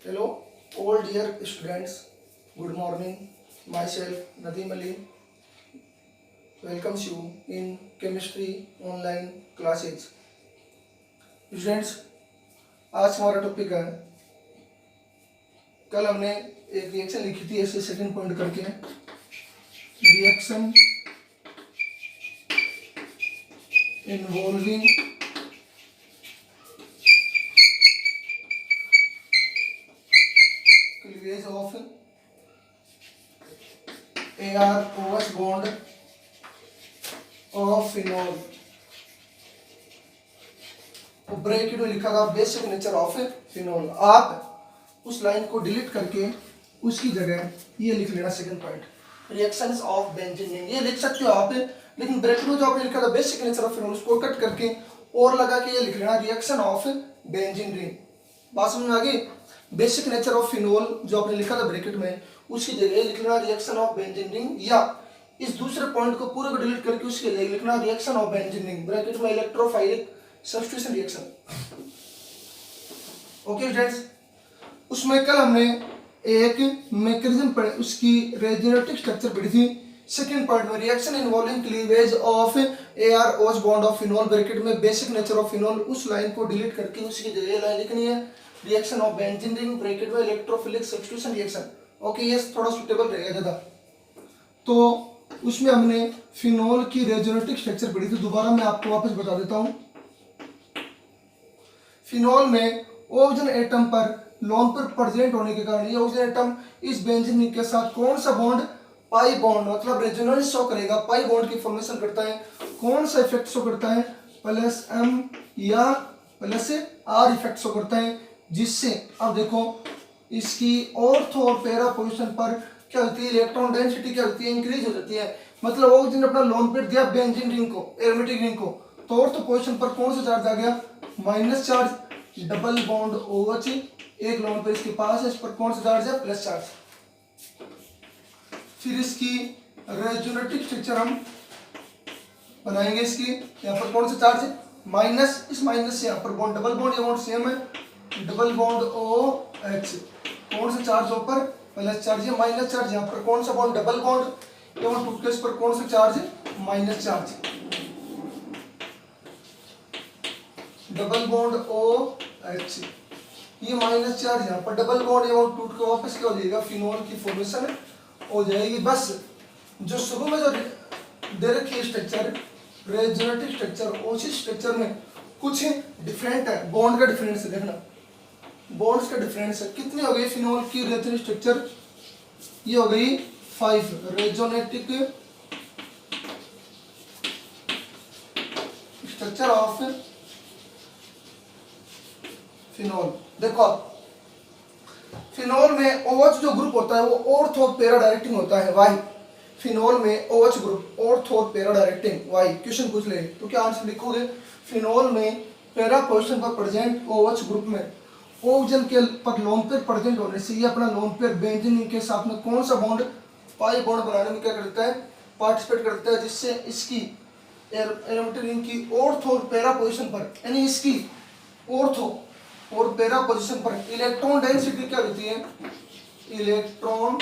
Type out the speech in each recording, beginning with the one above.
Hello, all dear students. Good morning. Myself Nadeem Ali welcomes you in chemistry online classes. Students, आज हमारा topic है, कल हमने एक रिएक्शन लिखी थी ऐसे सेकंड पॉइंट करके, reaction involving cleavage of AR-OH bond of phenol. Bracket में लिखा था बेसिक नेचर ऑफ फिनॉल। आप उस लाइन को डिलीट करके उसकी जगह ये लिख लेना second point, reactions of benzene. ये लिख सकते हो आप, लेकिन ब्रैकेट में जो आपने लिखा था बेसिक नेचर ऑफ फिनॉल उसको कट करके और लगा के ये लिख लेना रिएक्शन ऑफ बेंजीन रिंग। बात समझ में आ गई? बेसिक नेचर ऑफ फिनॉल जो आपने लिखा था ब्रैकेट में उसकी जगह लिख लेना रिएक्शन ऑफ बेंजीन रिंग, या इस दूसरे पॉइंट को पूरे को डिलीट करके उसके जगह लिखना reaction of benzene ring bracket में इलेक्ट्रोफाइलिक सब्स्टिट्यूशन रिएक्शन। ओके फ्रेंड्स, उसमें कल हमने एक मैकेनिज्म पढ़े, उसकी रेजोनेटिव स्ट्रक्चर पढ़ी थी। सेकंड पॉइंट में reaction involving cleavage of AR-OH bond of phenol bracket में बेसिक नेचर ऑफ फिनॉल, उस लाइन को डिलीट करके उसकी जगह लाइन लिखनी है reaction of benzene ring bracket में इलेक्ट्रोफिलिक सब्स्टिट्यूशन रिएक्शन। ओके, ये थोड़ा सुटेबल रहेगा ज्यादा। तो उसमें हमने फिनॉल की रेजोनेटिव स्ट्रक्चर पढ़ी थी, दोबारा मैं आपको वापस बता देता हूं। फिनॉल में ऑक्सीजन एटम पर लोन पर प्रेजेंट होने के कारण ये ऑक्सीजन एटम इस बेंजीन रिंग के साथ कौन सा बॉन्ड, पाई बॉन्ड, मतलब रेजोनेंस शो करेगा, पाई बॉन्ड की फॉर्मेशन करता है। कौन सा इफेक्ट शो करता है? +M या +R इफेक्ट शो करता है, जिससे अब देखो इसकी ऑर्थो और पैरा पोजीशन पर क्या होती है, इलेक्ट्रॉन डेंसिटी क्या होती है, इंक्रीज हो जाती है। मतलब ऑक्सीजन अपना लोन पेयर दिया बेंजीन रिंग को, एरोमेटिक रिंग को, तो ऑर्थो पोजीशन पर कौन सा चार्ज आ गया? Minus charge. Double bond OH एक लोन पेयर इसके पास है, इस पर कौन सा चार्ज है? Plus charge. फिर इसकी रेजोनेटिव स्ट्रक्चर हम बनाएंगे। इसकी यहाँ पर कौन सा चार्ज है? माइनस। इस माइनस से यहाँ पर बॉन्ड, डबल बॉन्ड, ये बॉन्ड सेम है, डबल बॉन्ड OH, कौन सा चार्ज ऊपर? Plus charge. ये माइनस चार्ज, यहाँ पर कौन सा बॉन्ड? डबल बॉन्ड, ये बॉन्ड टूट के इस पर कौन सा चार्ज है? Minus charge. Double bond OH, ये माइनस चार्ज, यहाँ पर डबल बॉन्ड, ये बॉन्ड टूट के वापस क्या हो जाएगा? फिनॉल की फॉर्मेशन हो जाएगी। बस जो शुरू में जो दे रखी स्ट्रक्चर, रेजोनेटिव स्ट्रक्चर, उसी स्ट्रक्चर में कुछ डिफरेंट है, बॉन्ड का डिफरेंस है। देखना बॉन्ड्स का डिफरेंस है। कितनी हो गई फिनॉल की रेजोनेटिव स्ट्रक्चर? ये हो गई 5 रेजोनेटिव स्ट्रक्चर ऑफ फिनॉल। देखो फिनॉल में OH जो ग्रुप होता है वो ऑर्थो पैरा डायरेक्टिंग होता है, वाई। फिनॉल में OH group ortho para directing, why. Question पूछ ले तो क्या आंसर लिखोगे? फिनॉल में पैरा पोजीशन पर प्रेजेंट OH ग्रुप में ऑक्सीजन के पर लोन पेयर प्रेजेंट होने से ये अपना लोन पेयर बेंजीन रिंग के साथ में कौन सा बॉन्ड, पाई बॉन्ड बनाने में क्या करता है? पार्टिसिपेट करता है, जिससे इसकी एरोमेटिक रिंग की ऑर्थो और पैरा पोजीशन पर, यानी इसकी ऑर्थो और पैरा पोजीशन पर इलेक्ट्रॉन डेंसिटी क्या होती है? इलेक्ट्रॉन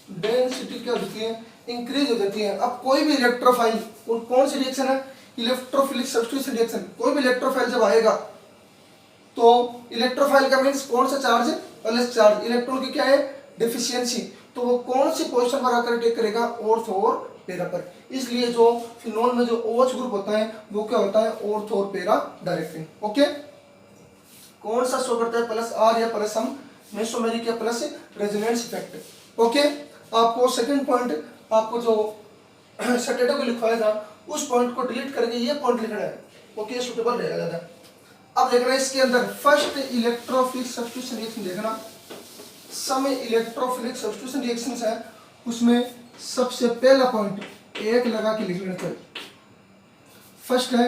डेंसिटी क्या होती है? इंक्रीज हो जाती है। अब कोई भी इलेक्ट्रोफाइल, कौन सी रिएक्शन है? Electrophilic substitution reaction. कोई भी इलेक्ट्रोफाइल जब आएगा तो इलेक्ट्रोफाइल का मींस कौन सा चार्ज है? Plus charge. इलेक्ट्रॉन की क्या है? डिफिशियंसी। तो वो कौन सी पोजीशन पर आकर अटैक करेगा? ऑर्थो और पैरा पर। इसलिए जो फिनॉल में जो OH ग्रुप होता है वो क्या होता है? ऑर्थो और पैरा डायरेक्टिंग। ओके, कौन सा शो करता है? +R या +M, मेसोमेरिक या प्लस रेजोनेंस इफेक्ट। ओके, आपको सेकंड पॉइंट, आपको जो सैटरडे को लिखवाया था उस पॉइंट को डिलीट करके ये पॉइंट लिखना है। ओके, सुटेबल रहेगा ज्यादा। अब देखना इसके अंदर फर्स्ट इलेक्ट्रोफिलिक सब्स्टिट्यूशन रिएक्शन देखना। सम इलेक्ट्रोफिलिक सब्स्टिट्यूशन रिएक्शंस है, उसमें सबसे पहला पॉइंट एक लगा के लिख लेना चाहिए। फर्स्ट है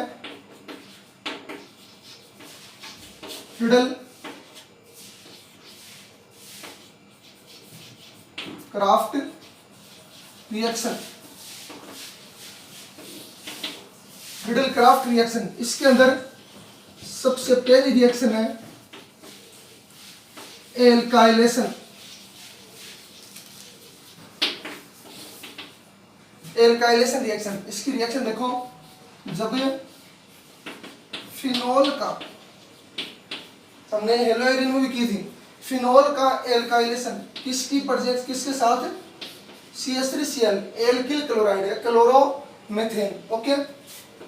हिडल क्राफ्ट रिएक्शन। हिडल क्राफ्ट रिएक्शन, इसके अंदर सबसे पहली रिएक्शन है एल्काइलेशन, एल्काइलेशन रिएक्शन, इसकी रिएक्शन देखो, जब फिनोल का, हमने हेलोइरिन में भी की थी, फिनोल का एल्काइलेशन किसकी प्रेजेंस, किसके साथ, CH3Cl, एल्किल क्लोराइड है, chloromethane, okay,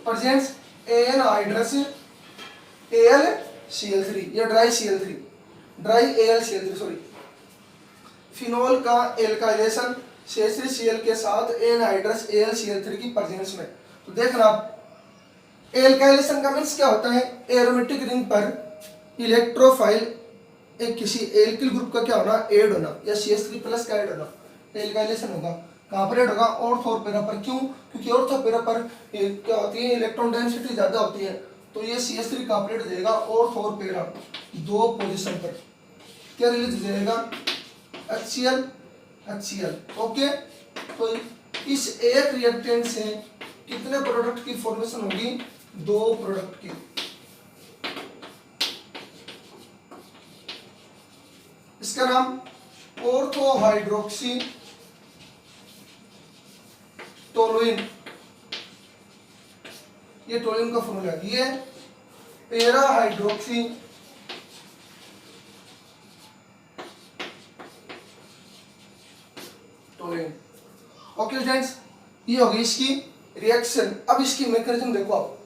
presence anhydrous AlCl3 या dry Cl3, dry AlCl3 sorry, phenol का एल्काइलेशन CH3Cl के साथ एनहाइड्रस AlCl3 की प्रेजेंस में। तो देखना एल्काइलेशन का मीन्स क्या होता है, एरोमेटिक रिंग पर इलेक्ट्रोफाइल एक किसी एल्किल ग्रुप का क्या होना, ऐड होना, या CH3+ का ऐड होना, एल्काइलेशन होगा। कहाँ पर ऐड होगा, ऑर्थ और पैरा पर। क्यों, क्योंकि ऑर्थ और पैरा पर क्या होती है, इलेक्ट्रॉन डेंसिटी ज्यादा होती है, तो ये CH3 कहाँ पर ऐड हो जाएगा, ऑर्थ और पैरा दो पोजीशन पर क्या रिलीज हो जाएगा, HCl, ओके। तो इस एक रिएक्टेंट से कितने प्रोडक्ट की फॉर्मेशन होगी, दो प्रोडक्ट की। इसका नाम ऑर्थो हाइड्रोक्सी टोलुइन, ये टोलुइन का फॉर्मूला है, ये para hydroxy toluene, okay friends. ये होगी इसकी रिएक्शन। अब इसकी मैकेनिज्म देखो, आप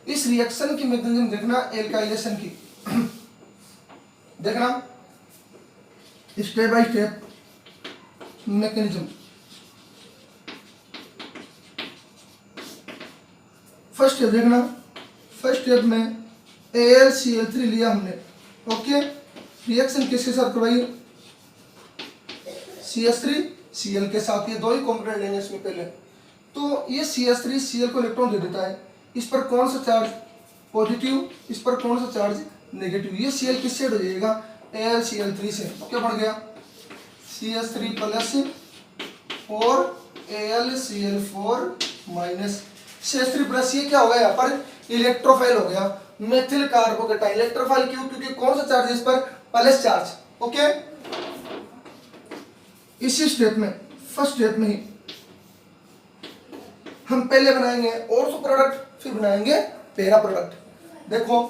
इस रिएक्शन की मैकेनिज्म देखना, एल्काइलेशन की देखना step by step mechanism. First step देखना, फर्स्ट स्टेप में AlCl3 लिया हमने, ओके, रिएक्शन किसके साथ करवाई, CH3Cl के साथ, ये दो ही कॉम्पोनेंट लेंगे इसमें पहले। तो ये CH3Cl को इलेक्ट्रॉन दे देता है, इस पर कौन सा चार्ज पॉजिटिव, इस पर कौन सा चार्ज नेगेटिव, ये Cl किससे ऐड हो जाएगा, AlCl3 से, क्या बन गया, CH3+ और AlCl4 माइनस, CH3+, ये क्या हो गया, यहाँ पर इलेक्ट्रोफाइल हो गया, मेथिल कार्बोकेटाइन, इलेक्ट्रोफाइल क्यों, क्योंकि कौन सा चार्ज है इस पर, प्लस चार्ज, ओके। इसी स्टेप में, फर्स्ट स्टेप में ही हम पहले बनाएंगे ऑर्थो प्रोडक्ट, फिर बनाएंगे पैरा प्रोडक्ट। देखो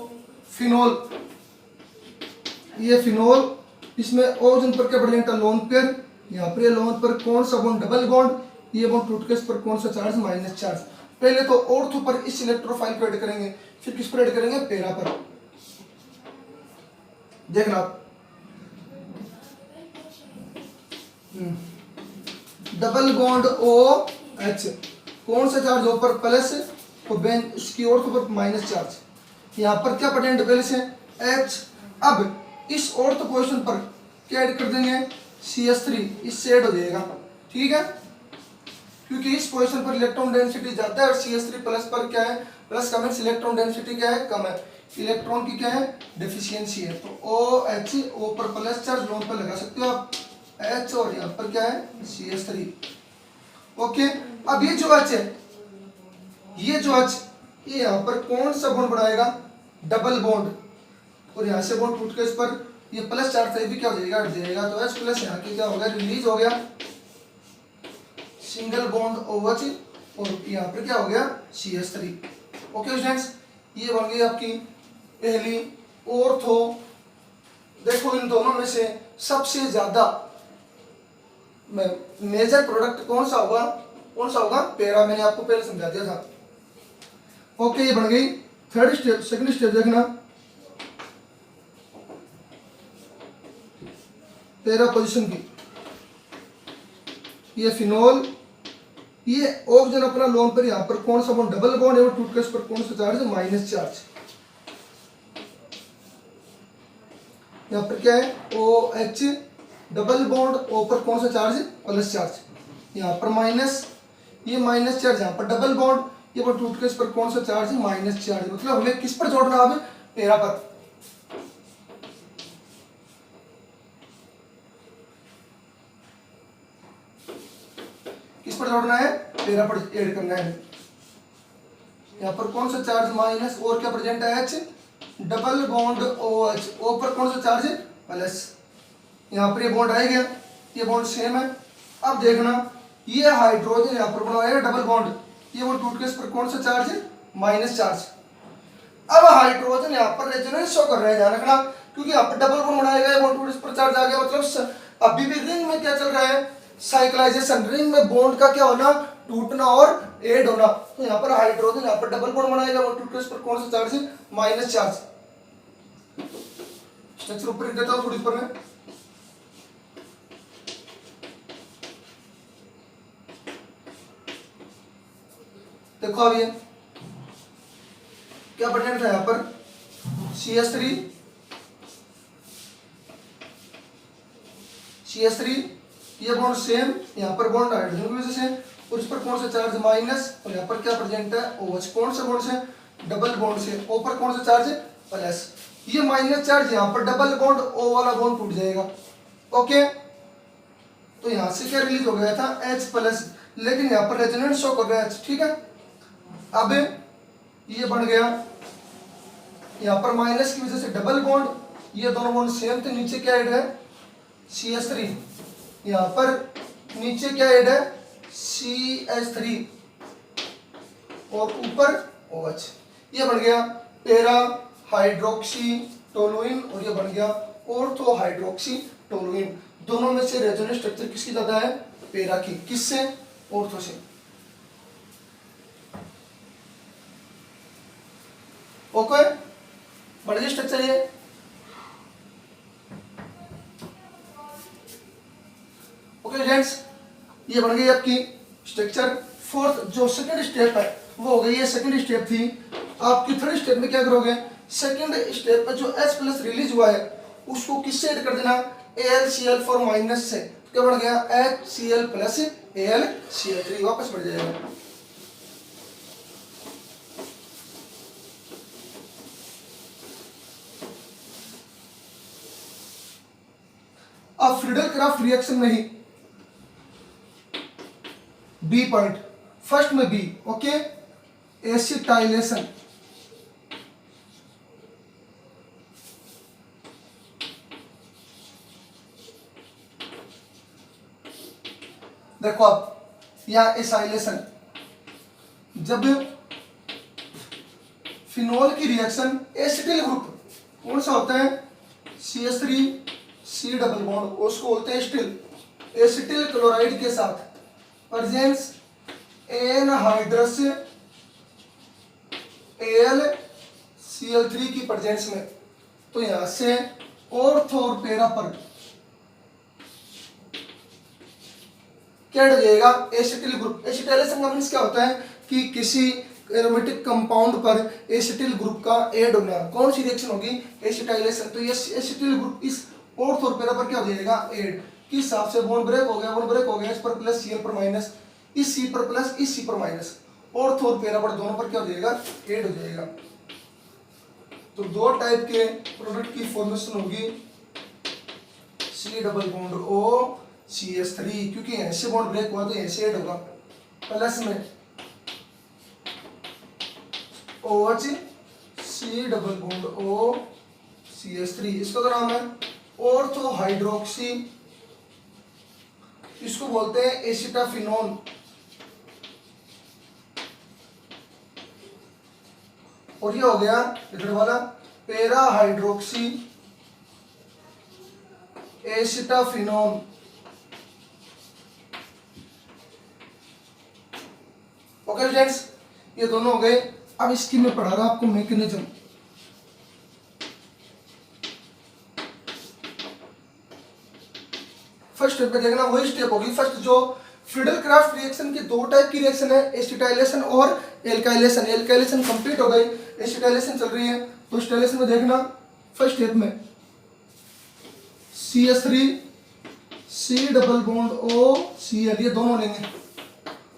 फिनोल, ये फिनोल, इसमें ओजन पर क्या प्रेजेंट है, लोन पेयर, यहाँ पर ये लोन पर कौन सा बॉन्ड, डबल बॉन्ड, ये बॉन्ड टूट के इस पर कौन सा चार्ज, माइनस चार्ज। पहले तो ऑर्थो पर इस इलेक्ट्रोफाइल को ऐड करेंगे, फिर किस पर ऐड करेंगे, पैरा पर। देखना आप, डबल बॉन्ड OH, कौन सा चार्ज ऊपर प्लस, और बेन इसकी ऑर्थो पर माइनस चार्ज, यहाँ पर क्या प्रेजेंट पहले से, H। अब इस ऑर्थो पोजीशन पर क्या ऐड कर देंगे, CH3, इससे ऐड हो जाएगा, ठीक है, क्योंकि इस पोजीशन पर इलेक्ट्रॉन डेंसिटी ज्यादा है और CH3+ पर क्या है, प्लस का मींस इलेक्ट्रॉन डेंसिटी क्या है, कम है, इलेक्ट्रॉन की क्या है, डेफिशिएंसी है। तो OH, O पर प्लस चार्ज, लोन पर लगा सकते हो आप H, और यहाँ पर क्या है, CH3, ओके। अब ये जो H है, ये जो H, ये यहाँ पर कौन सा बॉन्ड बनाएगा, डबल बॉन्ड, और यहाँ से बॉन्ड टूट के इस पर ये प्लस चार्ज था, ये भी क्या हो जाएगा, हट जाएगा, तो H+ यहाँ की क्या हो गया, रिलीज हो गया, सिंगल बॉन्ड OH, और यहाँ पर क्या हो गया, CH3, ओके फ्रेंड्स। ये बन गई आपकी पहली ऑर्थो। देखो इन दोनों में से सबसे ज्यादा मेजर प्रोडक्ट कौन सा होगा, कौन सा होगा, पैरा, मैंने आपको पहले समझा दिया था, ओके। ये बन गई थर्ड स्टेप। सेकंड स्टेप देखना, पैरा पोजीशन की, ये फिनोल, ये ऑक्सीजन अपना लोन पर, यहाँ पर कौन सा बॉन्ड, डबल बॉन्ड है, वो टूट कर इस पर कौन सा चार्ज है, माइनस चार्ज। यहाँ पर क्या है, OH, डबल बॉन्ड, O पर कौन सा चार्ज है, प्लस चार्ज, यहाँ पर माइनस, ये माइनस चार्ज, यहाँ पर डबल बॉन्ड, ये पर टूट के इस पर कौन सा चार्ज है, माइनस चार्ज। मतलब हमें किस पर जोड़ना है, पैरा पर। किस पर जोड़ना है, पैरा पर ऐड करना है। यहाँ पर कौन सा चार्ज, माइनस, और क्या प्रेजेंट है, H, double bond OH, O पर कौन सा चार्ज है, प्लस, यहाँ पर ये बॉन्ड रह गया, ये बॉन्ड सेम है। अब देखना ये हाइड्रोजन यहाँ पर बनाएगा डबल बॉन्ड, ये बॉन्ड टूट के इस पर कौन सा चार्ज है, माइनस चार्ज। अब हाइड्रोजन यहाँ पर रेजोनेंस शो कर रहा है, ध्यान रखना, क्योंकि यहाँ पर डबल बॉन्ड बनाएगा, ये बॉन्ड टूट इस पर चार्ज आ गया, मतलब अभी भी रिंग में क्या चल रहा है, साइक्लाइजेशन। रिंग में बॉन्ड का क्या होना, टूटना और ऐड होना। तो यहाँ पर हाइड्रोजन यहाँ पर डबल बॉन्ड बनाएगा, बॉन्ड टूट के इस पर कौन सा चार्ज है, माइनस चार्ज। स्ट्रक्चर ऊपर लिख देता हूँ थोड़ी ऊपर में। देखो अब ये क्या प्रेजेंट था यहाँ पर, CH3 ये बॉन्ड सेम, यहाँ पर बॉन्ड हाइड्रोजन की वजह से, और इस पर कौन सा चार्ज, माइनस, और यहाँ पर क्या प्रेजेंट है, OH। कौन सा बॉन्ड से, डबल बॉन्ड से, O पर कौन सा चार्ज है, प्लस। ये माइनस चार्ज यहाँ पर डबल बॉन्ड O वाला बॉन्ड टूट जाएगा, ओके। तो यहाँ से क्या रिलीज हो गया था, H+, लेकिन यहाँ पर रेजोनेंस शो कर रहा है H, ठीक है। अब ये बन गया यहाँ पर माइनस की वजह से डबल बॉन्ड, ये दोनों बॉन्ड सेम थे, नीचे क्या ऐड है, CH3, यहाँ पर नीचे क्या ऐड है, CH3, और ऊपर OH। ये बन गया पैरा हाइड्रोक्सी टोलुइन, और ये बन गया ऑर्थो हाइड्रोक्सी टोलुइन। दोनों में से रेजोनेंस स्ट्रक्चर किसकी ज्यादा है, पैरा की। किससे, ऑर्थो से, ओके। बढ़िया स्ट्रक्चर ये। ओके फ्रेंड्स, ये बन गई आपकी स्ट्रक्चर। फोर्थ जो सेकंड स्टेप है वो हो गई, ये सेकंड स्टेप थी। आपकी थर्ड स्टेप में क्या करोगे, सेकंड स्टेप में जो H+ रिलीज हुआ है उसको किससे ऐड कर देना, AlCl4 माइनस से। क्या बन गया, HCl प्लस AlCl3, वापस बढ़ जाएगा। अब फ्रीडल-क्राफ्ट रिएक्शन में ही बी पॉइंट, फर्स्ट में बी, ओके, एसिटाइलेशन। देखो अब यहाँ एसाइलेशन, जब फिनोल की रिएक्शन एसिटिल ग्रुप कौन सा होता है, CH3 C डबल बॉन्ड, उसको बोलते हैं एसिटिल। एसिटिल क्लोराइड के साथ प्रेजेंस एनहाइड्रस AlCl3 की प्रेजेंस में, तो यहां से ऑर्थो और पैरा पर क्या हो जाएगा, एसिटिल ग्रुप। एसिटाइलेशन का मीन्स क्या होता है कि किसी एरोमेटिक कंपाउंड पर एसिटिल ग्रुप का ऐड होना। कौन सी रिएक्शन होगी, एसिटाइलेशन। तो ये एसिटिल ग्रुप इस ऑर्थो और पैरा पर क्या हो जाएगा, ऐड। किस हिसाब से, बॉन्ड ब्रेक हो गया, बॉन्ड ब्रेक हो गया, इस पर प्लस, Cl पर माइनस, इस C पर प्लस, इस C पर माइनस, ऑर्थो और पैरा पर दोनों पर क्या हो जाएगा, ऐड हो जाएगा। तो दो टाइप के प्रोडक्ट की फॉर्मेशन होगी, C double bond O CH3, क्योंकि ऐसे बॉन्ड ब्रेक हुआ तो ऐसे ऐड होगा, प्लस में OH C double bond O CH3। इसका तो नाम है ऑर्थो हाइड्रोक्सी, इसको बोलते हैं एसिटाफिनोन। और ये हो गया इधर वाला para hydroxy acetophenone. Okay friends, ये दोनों हो गए। अब इसकी मैं पढ़ा रहा आपको मैकेनिज्म। फर्स्ट स्टेप में देखना वही स्टेप होगी। फर्स्ट जो फ्रीडल-क्राफ्ट रिएक्शन की दो टाइप की रिएक्शन है, एसिटाइलेशन और एल्काइलेशन। एल्काइलेशन कंप्लीट हो गई, एसिटाइलेशन चल रही है। तो एसिटाइलेशन में देखना फर्स्ट स्टेप में CH3 C double bond O Cl, ये दोनों लेंगे।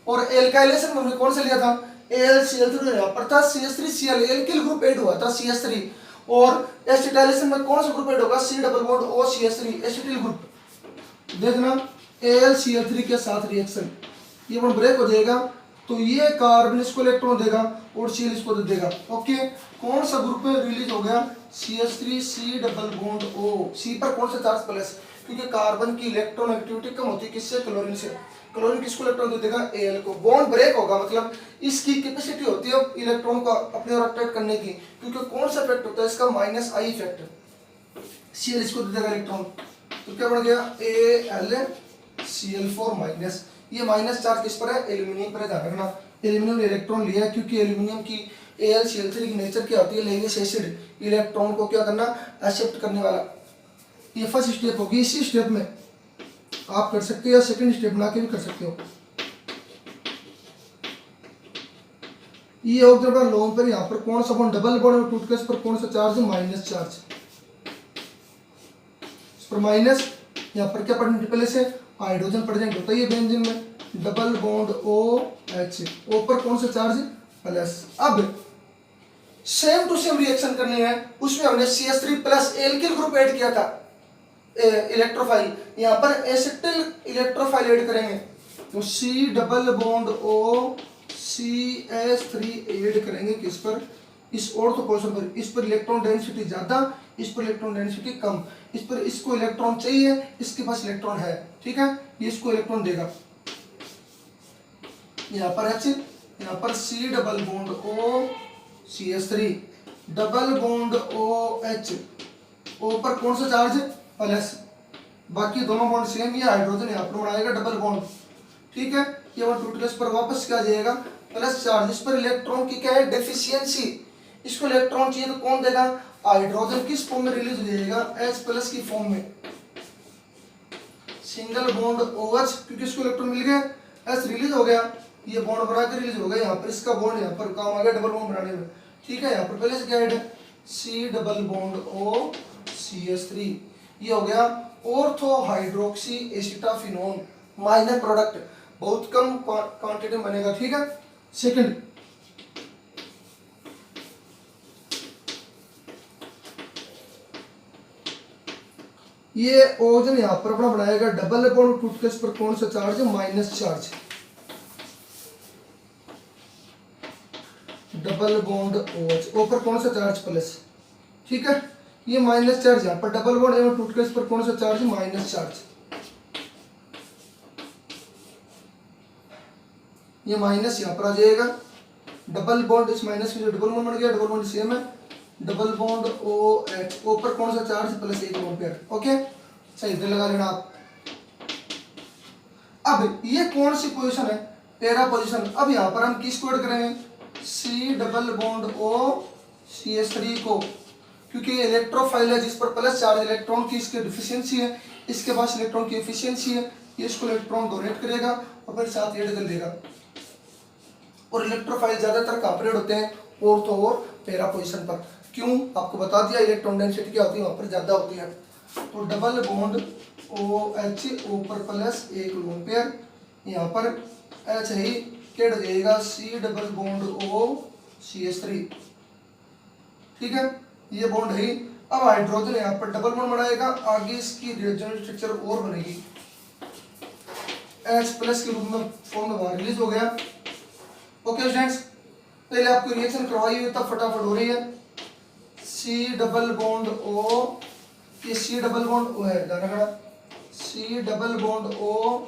और एल्काइलेशन में हमने कौन सा लिया था, AlCl3 यहाँ पर था, CH3 Cl, alkyl group add हुआ था CH3। और एसिटाइलेशन में कौन सा ग्रुप ऐड होगा, C double bond O CH3, acetyl group. देखना AlCl3 के साथ रिएक्शन, ये बॉन्ड ब्रेक हो जाएगा, तो ये कार्बन इसको इलेक्ट्रॉन देगा और Cl इसको दे देगा। ओके, कौन सा ग्रुप में रिलीज हो गया, CH3 C double bond O, C पर कौन सा चार्ज, प्लस। क्योंकि कार्बन की इलेक्ट्रॉन एक्टिविटी कम होती है किससे, क्लोरीन से। क्लोरीन किसको इलेक्ट्रॉन देगा, Al को। बॉन्ड ब्रेक होगा मतलब इसकी कैपेसिटी होती है इलेक्ट्रॉन को अपने ओर अट्रैक्ट करने की, क्योंकि कौन सा इफेक्ट होता है इसका, -I इफेक्ट। Cl इसको दे देगा इलेक्ट्रॉन, तो क्या बन गया AlCl4-। ये माइनस चार्ज किस पर है, एल्यूमिनियम पर है, ध्यान रखना। एल्यूमिनियम ने इलेक्ट्रॉन लिया क्योंकि एल्यूमिनियम की AlCl3 की नेचर क्या होती है, लेविस एसिड, इलेक्ट्रॉन को क्या करना, एक्सेप्ट करने वाला। ये फर्स्ट स्टेप होगी। इसी स्टेप में आप कर सकते हो या सेकंड स्टेप बना के भी कर सकते हो। ये ऑब्जर्वर लोन पर यहाँ पर कौन सा बॉन्ड, डबल बॉन्ड में टूट, इस पर कौन सा चार्ज है, माइनस चार्ज। इस पर माइनस, यहाँ पर क्या प्रेजेंट पहले से, हाइड्रोजन प्रेजेंट होता है ये बेंजीन में, डबल बॉन्ड OH, O पर कौन सा चार्ज, प्लस। अब सेम टू सेम रिएक्शन करनी है, उसमें हमने CH3 plus alkyl group add किया था, इलेक्ट्रोफाइल, यहाँ पर एसिटिल इलेक्ट्रोफाइल ऐड करेंगे, तो C double bond O CH3 add करेंगे किस पर, इस ऑर्थो पोजीशन पर। इस पर इलेक्ट्रॉन डेंसिटी ज्यादा, इस पर इलेक्ट्रॉन डेंसिटी कम। इस पर इसको इलेक्ट्रॉन चाहिए, इसके पास इलेक्ट्रॉन है, ठीक है, ये इसको इलेक्ट्रॉन देगा। यहाँ पर H, यहाँ पर C double bond O CH3 double bond OH, O पर कौन सा चार्ज, प्लस। बाकी दोनों बॉन्ड सेम, ये हाइड्रोजन यहाँ पर बनाएगा डबल बॉन्ड, ठीक है, ये वन टूट पर वापस क्या जाएगा, प्लस चार्ज। इस पर इलेक्ट्रॉन की क्या है, डेफिशिएंसी, इसको इलेक्ट्रॉन चाहिए तो कौन देगा, हाइड्रोजन किस फॉर्म में रिलीज हो जाएगा, H प्लस की फॉर्म में, सिंगल बॉन्ड OH, क्योंकि इसको इलेक्ट्रॉन मिल गया, H रिलीज हो गया, ये बॉन्ड बना के रिलीज हो गया, यहाँ पर इसका बॉन्ड यहाँ पर काम आ गया डबल बॉन्ड बनाने में, ठीक है। यहाँ पर पहले से क्या है, C double bond O CH3, ये हो गया ऑर्थो हाइड्रोक्सी एसिटाफिनोन, माइनर प्रोडक्ट, बहुत कम क्वांटिटी में बनेगा, ठीक है। सेकंड, ये ओजन यहाँ पर अपना बनाएगा डबल बॉन्ड टूथपेस्ट पर कौन सा चार्ज है, minus charge, double bond OH, O पर कौन सा चार्ज, प्लस, ठीक है। ये माइनस चार्ज यहाँ पर डबल बॉन्ड एवं टूथपेस्ट पर कौन सा चार्ज है, माइनस चार्ज, ये माइनस यहाँ पर आ जाएगा, डबल बॉन्ड इस माइनस में डबल बॉन्ड बन गया, डबल बॉन्ड सेम है, डबल बॉन्ड OH, O पर कौन सा चार्ज, प्लस 1 एम्पीयर, ओके, सही इधर लगा लेना आप। अब ये कौन सी पोजीशन है, पैरा पोजीशन। अब यहाँ पर हम किसको ऐड करेंगे, C double bond O CH3 को, क्योंकि ये इलेक्ट्रोफाइल है जिस पर प्लस चार्ज, इलेक्ट्रॉन की इसकी डिफिशियंसी है, इसके पास इलेक्ट्रॉन की एफिशिएंसी है, ये इसको इलेक्ट्रॉन डोनेट करेगा और फिर साथ ऐड कर देगा। और इलेक्ट्रोफाइल ज्यादातर कहाँ पर ऐड होते हैं, ऑर्थो और पैरा पोजीशन पर। क्यों, आपको बता दिया, इलेक्ट्रॉन डेंसिटी क्या होती है वहां पर ज्यादा होती है। तो डबल बॉन्ड OH, O पर प्लस 1 लोन पेयर, यहाँ पर H है, क्या हो जाएगा, C double bond O CH3, ठीक है, ये बॉन्ड है। अब हाइड्रोजन यहाँ पर डबल बॉन्ड बनाएगा, आगे इसकी रिएक्शन स्ट्रक्चर और बनेगी, H प्लस के रूप में फॉर्म में रिलीज हो गया। ओके स्टूडेंट्स, पहले आपको रिएक्शन करवाई हुई तब फटाफट हो रही है। C डबल बॉन्ड O, ये C डबल बॉन्ड O है, ध्यान रखना, C double bond O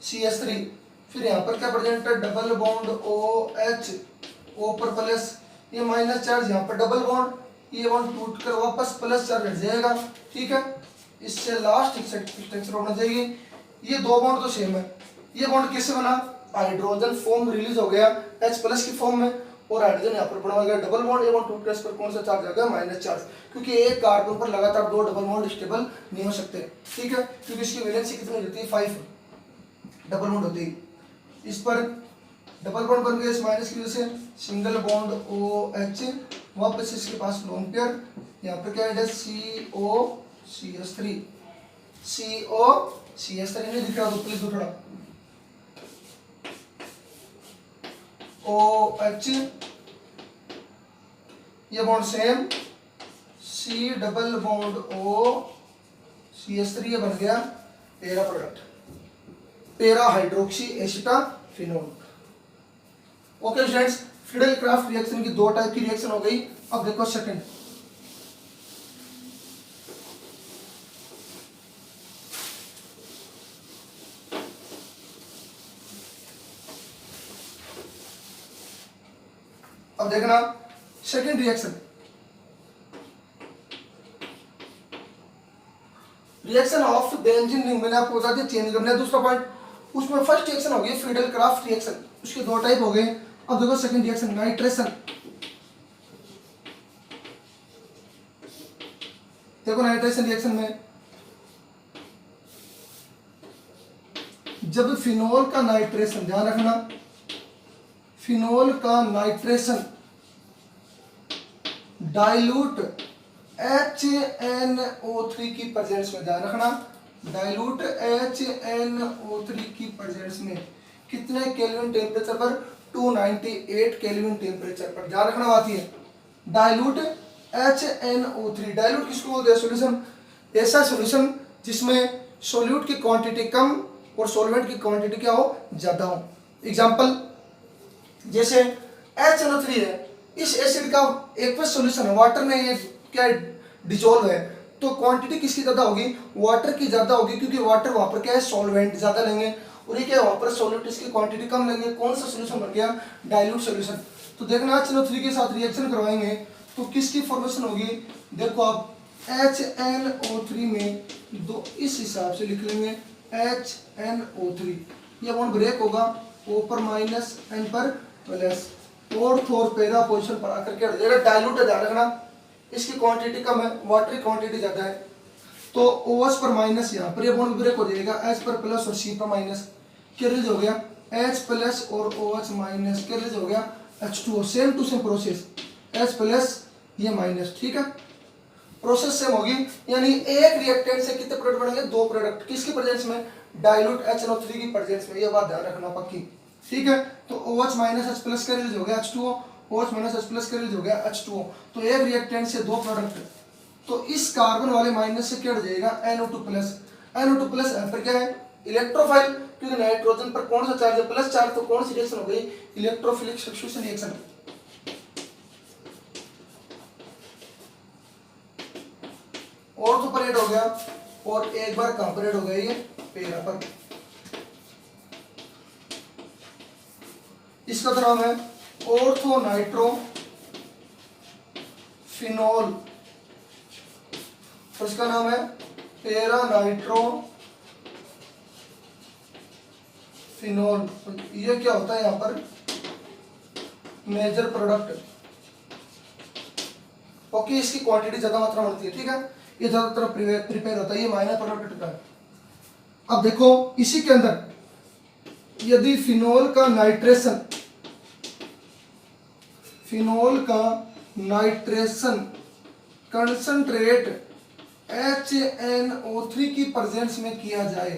CH3, फिर यहाँ पर क्या प्रेजेंट है, डबल बॉन्ड OH, O पर प्लस, ये माइनस चार्ज, यहाँ पर डबल बॉन्ड, ये बॉन्ड टूट कर वापस प्लस चार्ज हट जाएगा, ठीक है। इससे लास्ट स्ट्रक्चर होना चाहिए। ये दो बॉन्ड तो सेम है, ये बॉन्ड किससे बना, हाइड्रोजन फॉर्म रिलीज हो गया H प्लस की फॉर्म में, और हाइड्रोजन यहाँ पर बना गया डबल बॉन्ड, एवं टू प्लस पर कौन सा चार्ज आ गया, माइनस चार्ज, क्योंकि एक कार्बन पर लगातार दो डबल बॉन्ड स्टेबल नहीं हो सकते, ठीक है, क्योंकि इसकी वैलेंसी कितनी होती है, 5 डबल बॉन्ड होती है। इस पर डबल बॉन्ड बन गया इस माइनस की वजह से, सिंगल बॉन्ड OH, वापस इसके पास लोन पेयर, यहाँ पर क्या है, CO CH3, CO CH3 नहीं दिख रहा तो प्लीज थोड़ा, OH, ये bond same, C double bond O CH3, ये बन गया para product, para hydroxy acetophenone. Okay students, Friedel Craft reaction की दो टाइप की रिएक्शन हो गई। अब देखो सेकंड, अब देखना second reaction, reaction of benzene ring मैंने आपको बता दिया चेंज करना है। दूसरा पॉइंट, उसमें फर्स्ट रिएक्शन हो गई फ्रीडल क्राफ्ट रिएक्शन, उसके दो टाइप हो गए। अब देखो सेकंड रिएक्शन नाइट्रेशन, देखो नाइट्रेशन रिएक्शन में जब फिनोल का नाइट्रेशन, ध्यान रखना फिनोल का नाइट्रेशन डाइल्यूट HNO3 की प्रेजेंस में, ध्यान रखना डाइल्यूट HNO3 की प्रेजेंस में कितने केल्विन टेम्परेचर पर, 298 केल्विन टेम्परेचर पर। ध्यान रखना बात है डाइल्यूट HNO3, डाइल्यूट किसको बोलते हैं, सॉल्यूशन, ऐसा सॉल्यूशन जिसमें सॉल्यूट की क्वांटिटी कम और सॉल्वेंट की क्वांटिटी क्या हो, ज्यादा हो। एग्जांपल जैसे HNO3 है, इस एसिड का एक्वस सॉल्यूशन है, वाटर में ये क्या डिजोल्व है, तो क्वांटिटी किसकी ज्यादा होगी, वाटर की ज्यादा होगी, क्योंकि वाटर वहां पर क्या है सॉल्वेंट ज्यादा लेंगे और ये क्या है वहां पर सॉल्यूट इसकी क्वांटिटी कम लेंगे। कौन सा सॉल्यूशन बन गया, डाइल्यूट सॉल्यूशन। तो देखना HNO3 के साथ रिएक्शन करवाएंगे तो किसकी फॉर्मेशन होगी, देखो आप HNO3 में दो इस हिसाब से लिख लेंगे HNO3, ये बॉन्ड ब्रेक होगा, O पर माइनस N पर प्लस, फोर्थ और पैरा पोजीशन पर आकर के हट जाएगा। डाइल्यूट है, ध्यान रखना इसकी क्वांटिटी कम है, वाटर की क्वांटिटी ज्यादा है, तो OH पर माइनस, यहाँ पर ये बॉन्ड ब्रेक हो जाएगा, H पर प्लस और C पर माइनस, क्या रिलीज हो गया H प्लस और OH माइनस, क्या रिलीज हो गया H2O। Same to same process, H plus ये माइनस, ठीक है प्रोसेस सेम होगी। यानी एक रिएक्टेंट से कितने प्रोडक्ट बनेंगे, दो प्रोडक्ट, किसकी प्रेजेंस में, डाइल्यूट HNO3 की प्रेजेंस में, ये बात ध्यान रखना पक्की, ठीक है। तो OH माइनस H प्लस का रिलीज हो गया H2O, OH minus H plus का रिलीज हो गया H2O, तो एक रिएक्टेंट से दो प्रोडक्ट, तो इस कार्बन वाले माइनस से क्या हो जाएगा NO2 प्लस, NO2 प्लस यहाँ पर क्या है इलेक्ट्रोफाइल, क्योंकि नाइट्रोजन पर कौन सा चार्ज है, प्लस चार्ज, तो कौन सी रिएक्शन हो गई, इलेक्ट्रोफिलिक सब्स्टिट्यूशन रिएक्शन। और तो परेड हो गया और एक बार कहां परेड हो गया, ये पैरा पर। इसका तो नाम है ऑर्थो नाइट्रो फिनोल, और इसका नाम है पैरा नाइट्रो फिनोल। ये क्या होता है यहाँ पर मेजर प्रोडक्ट, ओके इसकी क्वांटिटी ज्यादा मात्रा में होती है, ठीक है, ये ज्यादातर प्रिपेयर होता है, ये माइनर प्रोडक्ट होता है। अब देखो इसी के अंदर यदि फिनोल का नाइट्रेशन कंसंट्रेट HNO3 की प्रेजेंस में किया जाए,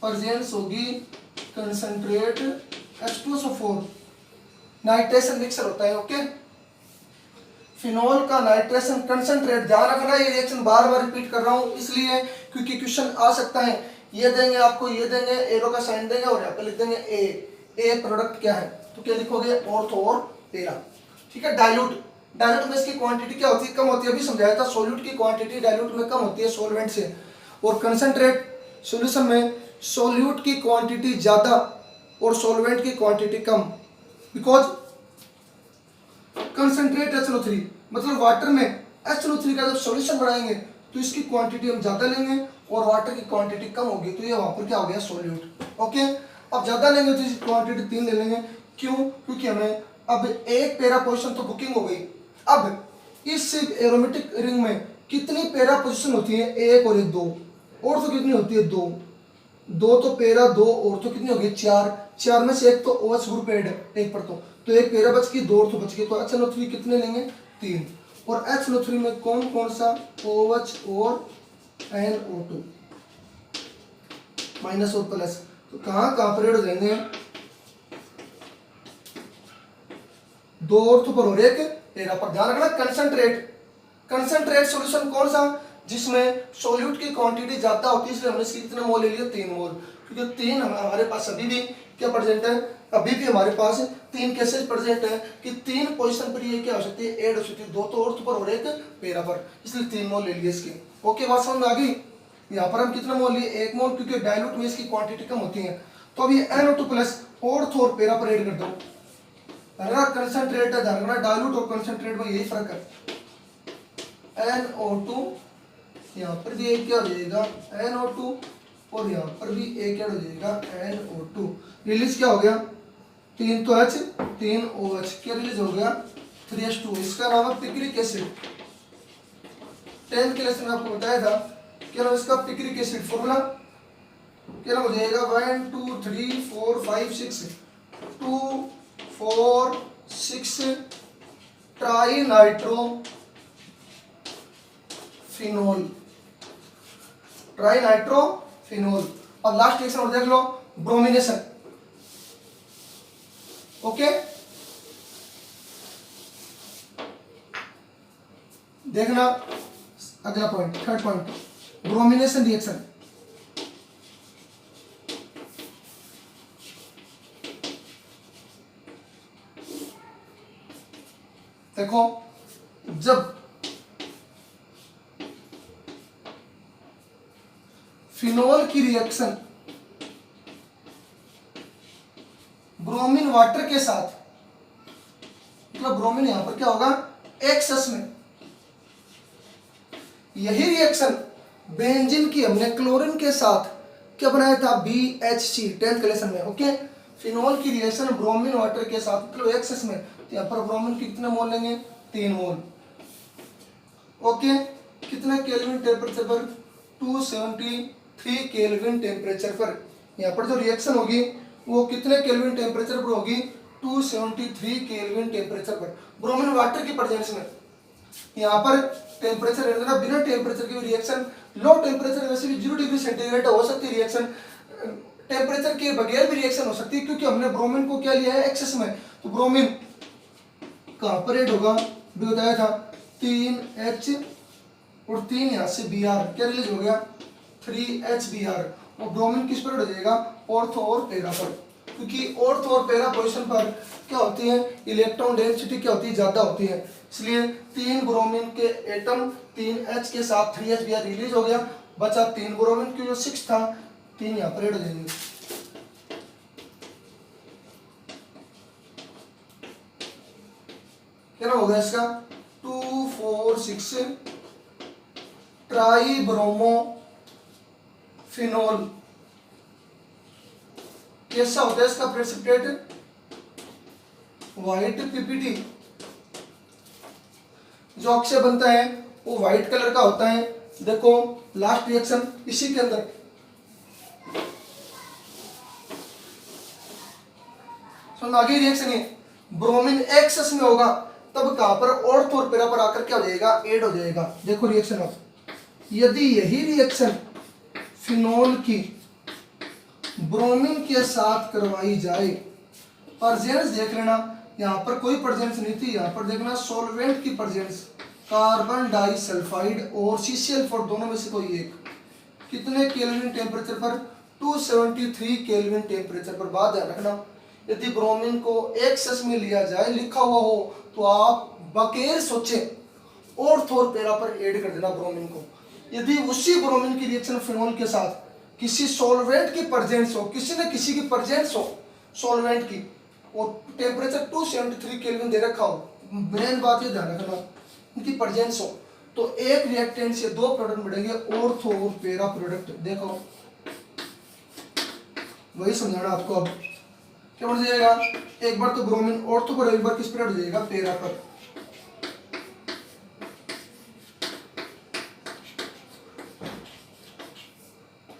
प्रेजेंस होगी कंसंट्रेट H2SO4, नाइट्रेशन मिक्सर होता है, ओके। फिनोल का नाइट्रेशन कंसंट्रेट, ध्यान रखना ये रिएक्शन बार बार रिपीट कर रहा हूं इसलिए क्योंकि क्वेश्चन आ सकता है, ये देंगे आपको, ये देंगे एरो का साइन देंगे और यहाँ पे लिख देंगे ए प्रोडक्ट क्या है, तो क्या लिखोगे ऑर्थो और पैरा, ठीक है। डाइल्यूट में इसकी क्वांटिटी क्या होती है, कम होती है, अभी समझाया था सोल्यूट की क्वांटिटी डाइल्यूट में कम होती है सोलवेंट से, और कंसंट्रेट सॉल्यूशन में सोल्यूट की क्वांटिटी ज्यादा और सोलवेंट की quantity come, because concentrate HNO3 मतलब वाटर में HNO3 का जब सॉल्यूशन बढ़ाएंगे तो इसकी क्वांटिटी हम ज्यादा लेंगे और वाटर की क्वांटिटी कम होगी, तो ये वहां पर क्या हो गया सोल्यूट, ओके। अब ज्यादा लेंगे तो इसकी क्वांटिटी 3 ले लेंगे, क्यों, क्योंकि हमें अब एक पैरा पोजीशन तो बुकिंग हो गई। अब इस एरोमेटिक रिंग में कितनी पैरा पोजीशन होती है, एक और एक दो, और तो कितनी होती है दो तो पैरा दो, और तो कितनी होगी चार में से एक तो OH ग्रुप ऐड है एक पर, तो एक पैरा बच गई, दो और तो बच गई, तो HNO3 कितने लेंगे 3, और HNO3 में कौन कौन सा OH और NO2 माइनस और प्लस, तो कहां पर ऐड हो जाएंगे, दो और तो पर और एक पैरा पर। ध्यान रखना कंसंट्रेट सॉल्यूशन कौन सा, जिसमें सोल्यूट की क्वांटिटी ज्यादा होती है, इसलिए हमने इसकी कितने मोल ले लिया 3 मोल, क्योंकि 3 हमारे पास अभी भी क्या प्रेजेंट है, अभी भी हमारे पास 3 केसेस प्रेजेंट है कि 3 पोजीशन पर ये क्या हो सकती है ऐड हो सकती है, दो तो और पर और एक पैरा पर, इसलिए 3 मोल ले लिए इसके, ओके बात समझ में आ गई। यहाँ पर हम कितना मोल लिए 1 मोल, क्योंकि डाइल्यूट में इसकी क्वांटिटी कम होती है। तो अब ये NO2 प्लस और पैरा पर ऐड कर दो, रखना कंसंट्रेट है, ध्यान रखना डाइल्यूट और कंसंट्रेट में यही फर्क है। NO2 यहाँ पर भी एक क्या हो जाएगा NO2 और यहाँ पर भी एक क्या हो जाएगा NO2। रिलीज क्या हो गया 3 तो H 3 OH क्या रिलीज हो गया 3H2। इसका नाम है पिक्रिक एसिड। 10th क्लास में आपको बताया था क्या नाम इसका पिक्रिक एसिड। फॉर्मूला क्या नाम हो जाएगा 1 2 3 4 5 6 2 4 6 tri nitro phenol, tri nitro phenol. अब लास्ट रिएक्शन और देख लो ब्रोमिनेशन। ओके देखना अगला point, third point bromination reaction. देखो जब फिनोल की रिएक्शन ब्रोमीन वाटर के साथ, मतलब ब्रोमीन यहां पर क्या होगा एक्सेस में, यही रिएक्शन बेंजीन की हमने क्लोरीन के साथ क्या बनाया था BHC 10th क्लास में। ओके फिनोल की रिएक्शन ब्रोमीन वाटर के साथ मतलब एक्सेस में, तो यहाँ पर ब्रोमीन की कितने मोल लेंगे 3 मोल। ओके कितने केल्विन टेम्परेचर पर 273 केल्विन टेम्परेचर पर। यहाँ पर जो रिएक्शन होगी वो कितने केल्विन टेम्परेचर पर होगी 273 केल्विन टेम्परेचर पर ब्रोमीन वाटर की प्रेजेंस में। यहाँ पर टेम्परेचर रहना बिना टेम्परेचर की रिएक्शन लो टेम्परेचर वैसे भी 0 डिग्री सेंटीग्रेड हो सकती है रिएक्शन, टेम्परेचर के बगैर भी रिएक्शन हो सकती है क्योंकि हमने ब्रोमीन को क्या लिया है एक्सेस में। तो ब्रोमीन कहाँ पर ऐड होगा भी बताया था 3H और 3 यहाँ से Br क्या रिलीज हो गया 3HBr और ब्रोमीन किस पर हो जाएगा ऑर्थो और पैरा पर, क्योंकि ऑर्थो और पैरा पोजीशन पर क्या होती है इलेक्ट्रॉन डेंसिटी क्या होती है ज्यादा होती है, इसलिए 3 ब्रोमीन के एटम 3H के साथ 3HBr रिलीज हो गया, बचा 3 ब्रोमीन की जो 6 था 3 यहाँ पर ऐड हो जाएंगे। क्या नाम होगा इसका 2 4 6 ट्राई ब्रोमो फिनोल। कैसा होता है इसका प्रेसिपिटेट व्हाइट PPT, जो अक्षय बनता है वो व्हाइट कलर का होता है। देखो लास्ट रिएक्शन इसी के अंदर आगे रिएक्शन है ब्रोमीन एक्सेस में होगा तब कहां पर ऑर्थो और पैरा पर आकर क्या हो जाएगा ऐड हो जाएगा। देखो रिएक्शन ऑफ यदि यही रिएक्शन फिनोल की ब्रोमीन के साथ करवाई जाए, प्रेजेंस देख लेना यहाँ पर कोई प्रेजेंस नहीं थी, यहाँ पर देखना सॉल्वेंट की प्रेजेंस कार्बन डाइसल्फाइड और CCl4 दोनों में से कोई एक, कितने केल्विन टेम्परेचर पर 273 केल्विन टेम्परेचर पर। बात ध्यान रखना यदि ब्रोमीन को एक्सेस में लिया जाए लिखा हुआ हो तो आप बगैर सोचे ऑर्थो और पैरा पर ऐड कर देना ब्रोमीन को। यदि उसी ब्रोमीन की रिएक्शन फिनोल के साथ किसी सॉल्वेंट की प्रेजेंस हो, किसी न किसी की प्रेजेंस हो सॉल्वेंट की और टेम्परेचर 273 केल्विन दे रखा हो, मेन बात ये ध्यान रखना इनकी प्रेजेंस हो, तो एक रिएक्टेंट से 2 प्रोडक्ट मिलेंगे ऑर्थो और पैरा प्रोडक्ट। देखो वही समझाना आपको। अब क्या बढ़ जाएगा एक बार तो ब्रोमीन ऑर्थो पर, एक बार किस पर हो जाएगा पैरा पर।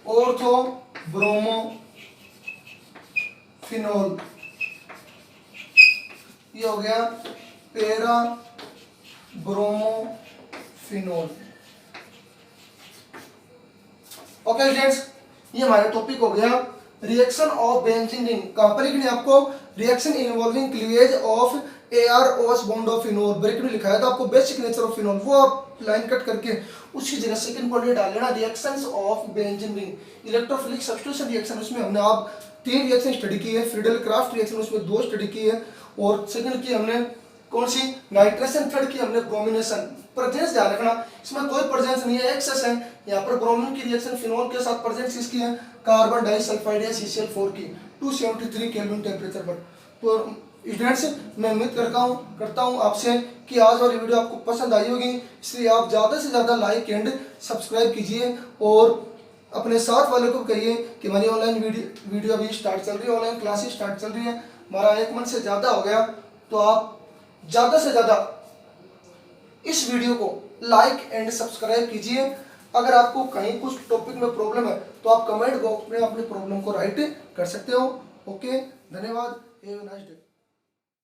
ऑर्थो ब्रोमो फिनोल ये हो गया para bromo phenol. Okay friends ये हमारा टॉपिक हो गया रिएक्शन ऑफ बेंजीन रिंग। कहां पर लिखनी आपको reaction involving cleavage of AR-OH bond of phenol. Bracket में लिखा है तो आपको बेसिक नेचर ऑफ फिनोल वो आप लाइन कट करके उसकी जगह सेकंड पॉइंट डाल लेना reactions of benzene ring. Electrophilic substitution reaction उसमें हमने आप 3 रिएक्शन स्टडी की है, फ्रीडल क्राफ्ट रिएक्शन उसमें 2 स्टडी की है और सेकंड की हमने कौन सी नाइट्रेशन, थर्ड की हमने ब्रोमिनेशन। प्रेजेंस ध्यान रखना इसमें कोई प्रेजेंस नहीं है एक्सेस है। यहाँ पर ब्रोमीन की रिएक्शन फिनोल के साथ प्रेजेंस किसकी है कार्बन डाइसल्फाइड या CCl4 की 273 केल्विन टेम्परेचर पर। तो स्टूडेंट्स, मैं उम्मीद करता हूँ आपसे कि आज वाली वीडियो आपको पसंद आई होगी, इसलिए आप ज़्यादा से ज़्यादा लाइक एंड सब्सक्राइब कीजिए और अपने साथ वाले को कहिए कि हमारी ऑनलाइन वीडियो अभी स्टार्ट चल रही है, ऑनलाइन क्लासेस स्टार्ट चल रही है, हमारा 1 मंथ से ज़्यादा हो गया, तो आप ज़्यादा से ज़्यादा इस वीडियो को लाइक एंड सब्सक्राइब कीजिए। अगर आपको कहीं कुछ टॉपिक में प्रॉब्लम है तो आप कमेंट बॉक्स में अपनी प्रॉब्लम को राइट कर सकते हो। ओके, धन्यवाद, हैव अ नाइस डे।